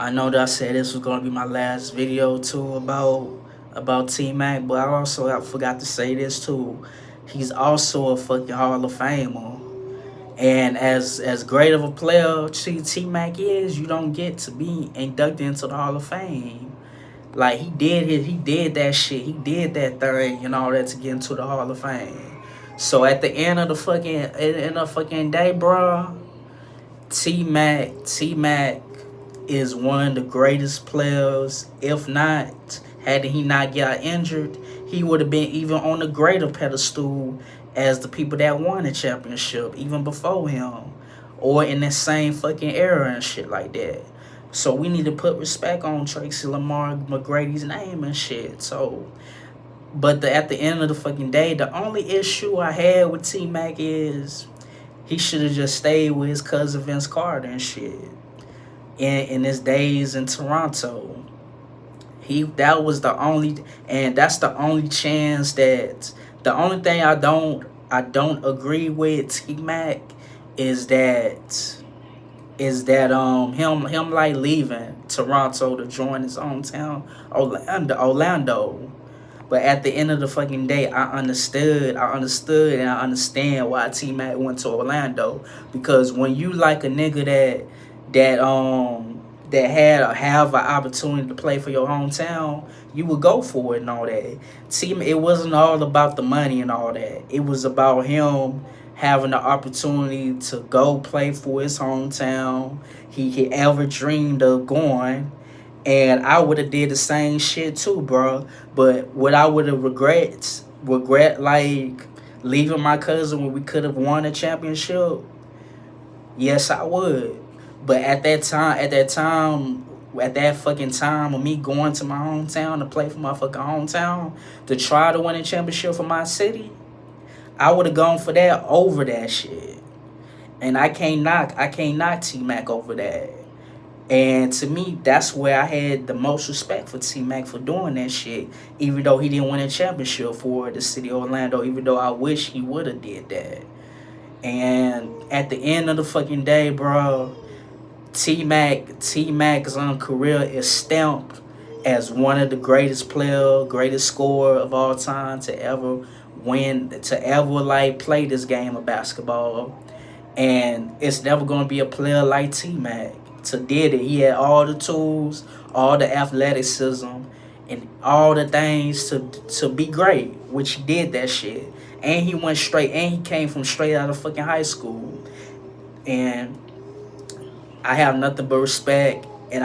I know that I said this was gonna be my last video too about T Mac, but I forgot to say this too. He's also a fucking Hall of Famer. And as great of a player T Mac is, you don't get to be inducted into the Hall of Fame. Like he did that shit, he did that thing and all that to get into the Hall of Fame. So at the end of the fucking day, bro, T Mac is one of the greatest players. If not, had he not got injured, he would have been even on a greater pedestal as the people that won the championship, even before him, or in that same fucking era and shit like that. So we need to put respect on Tracy Mcgrady's name and shit. So, but at the end of the fucking day, the only issue I had with T Mac is he should have just stayed with his cousin Vince Carter and shit. In his days in Toronto, that was the only, and that's the only chance that the only thing I don't agree with T Mac is that him like leaving Toronto to join his hometown Orlando. But at the end of the fucking day, and I understand why T Mac went to Orlando. Because when you like a nigga that had or have an opportunity to play for your hometown, you would go for it and all that. It wasn't all about the money and all that. It was about him having the opportunity to go play for his hometown. He ever dreamed of going, and I would have did the same shit too, bro. But what I would have regret like leaving my cousin when we could have won a championship. Yes, I would. But at that fucking time of me going to my hometown to play for my fucking hometown to try to win a championship for my city, I would have gone for that over that shit. And I can't knock T Mac over that. And to me, that's where I had the most respect for T Mac for doing that shit. Even though he didn't win a championship for the city of Orlando, even though I wish he would have did that. And at the end of the fucking day, bro, T Mac's career is stamped as one of the greatest scorer of all time to ever like play this game of basketball. And it's never gonna be a player like T Mac to did it. He had all the tools, all the athleticism, and all the things to be great, which he did that shit. And he went straight, and he came from straight out of fucking high school. And I have nothing but respect, and